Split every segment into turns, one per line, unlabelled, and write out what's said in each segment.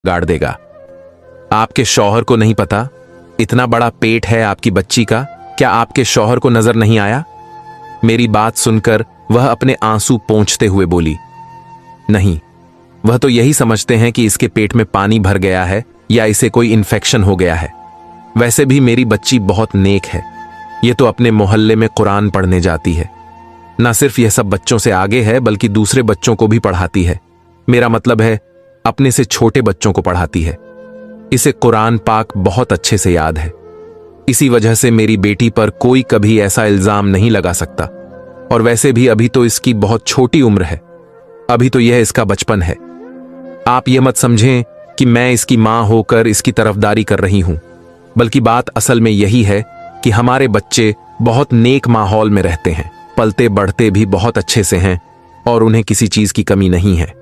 गाड़ देगा। आपके शौहर को नहीं पता इतना बड़ा पेट है आपकी बच्ची का? क्या आपके शौहर को नजर नहीं आया? मेरी बात सुनकर वह अपने आंसू पोंछते हुए बोली, नहीं, वह तो यही समझते हैं कि इसके पेट में पानी भर गया है या इसे कोई इन्फेक्शन हो गया है। वैसे भी मेरी बच्ची बहुत नेक है, ये तो अपने मोहल्ले में कुरान पढ़ने जाती है। ना सिर्फ यह सब बच्चों से आगे है बल्कि दूसरे बच्चों को भी पढ़ाती है। मेरा मतलब है अपने से छोटे बच्चों को पढ़ाती है। इसे कुरान पाक बहुत अच्छे से याद है। इसी वजह से मेरी बेटी पर कोई कभी ऐसा इल्जाम नहीं लगा सकता। और वैसे भी अभी तो इसकी बहुत छोटी उम्र है, अभी तो यह इसका बचपन है। आप यह मत समझें कि मैं इसकी मां होकर इसकी तरफदारी कर रही हूं, बल्कि बात असल में यही है कि हमारे बच्चे बहुत नेक माहौल में रहते हैं, पलते बढ़ते भी बहुत अच्छे से हैं और उन्हें किसी चीज की कमी नहीं है।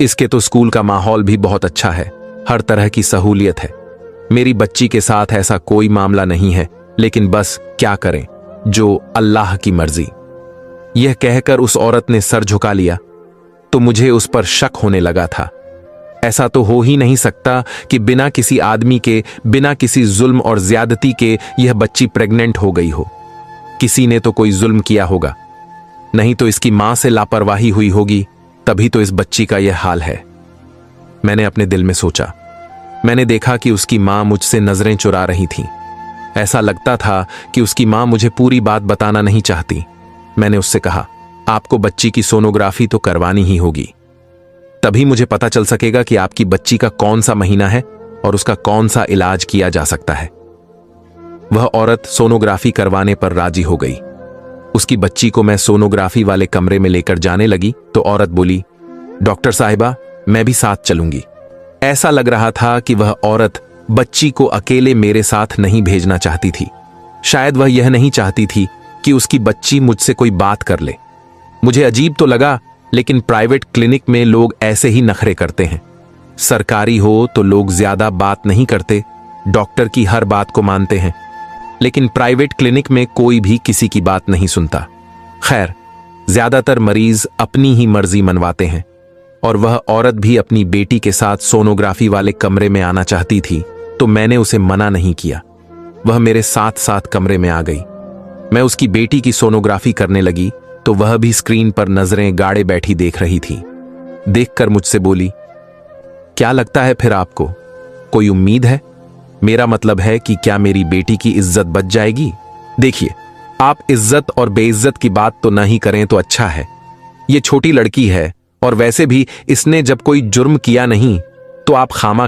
इसके तो स्कूल का माहौल भी बहुत अच्छा है, हर तरह की सहूलियत है। मेरी बच्ची के साथ ऐसा कोई मामला नहीं है, लेकिन बस क्या करें, जो अल्लाह की मर्जी। यह कहकर उस औरत ने सर झुका लिया तो मुझे उस पर शक होने लगा था। ऐसा तो हो ही नहीं सकता कि बिना किसी आदमी के, बिना किसी जुल्म और ज्यादती के यह बच्ची प्रेग्नेंट हो गई हो। किसी ने तो कोई जुल्म किया होगा, नहीं तो इसकी मां से लापरवाही हुई होगी, तभी तो इस बच्ची का यह हाल है। मैंने अपने दिल में सोचा। मैंने देखा कि उसकी मां मुझसे नजरें चुरा रही थीं। ऐसा लगता था कि उसकी मां मुझे पूरी बात बताना नहीं चाहती। मैंने उससे कहा, आपको बच्ची की सोनोग्राफी तो करवानी ही होगी, तभी मुझे पता चल सकेगा कि आपकी बच्ची का कौन सा महीना है और उसका कौन सा इलाज किया जा सकता है। वह औरत सोनोग्राफी करवाने पर राजी हो गई। उसकी बच्ची को मैं सोनोग्राफी वाले कमरे में लेकर जाने लगी तो औरत बोली, डॉक्टर साहिबा, मैं भी साथ चलूंगी। ऐसा लग रहा था कि वह औरत बच्ची को अकेले मेरे साथ नहीं भेजना चाहती थी। शायद वह यह नहीं चाहती थी कि उसकी बच्ची मुझसे कोई बात कर ले। मुझे अजीब तो लगा, लेकिन प्राइवेट क्लिनिक में लोग ऐसे ही नखरे करते हैं। सरकारी हो तो लोग ज्यादा बात नहीं करते, डॉक्टर की हर बात को मानते हैं, लेकिन प्राइवेट क्लिनिक में कोई भी किसी की बात नहीं सुनता। खैर, ज्यादातर मरीज अपनी ही मर्जी मनवाते हैं और वह औरत भी अपनी बेटी के साथ सोनोग्राफी वाले कमरे में आना चाहती थी, तो मैंने उसे मना नहीं किया। वह मेरे साथ साथ कमरे में आ गई। मैं उसकी बेटी की सोनोग्राफी करने लगी तो वह भी स्क्रीन पर नजरें गाड़े बैठी देख रही थी। देखकर मुझसे बोली, क्या लगता है फिर आपको, कोई उम्मीद है? मेरा मतलब है कि क्या मेरी बेटी की इज्जत बच जाएगी? देखिए, आप इज्जत और बेइज्जत की बात तो ना ही करें तो अच्छा है। ये छोटी लड़की है और वैसे भी इसने जब कोई जुर्म किया नहीं, तो आप खामा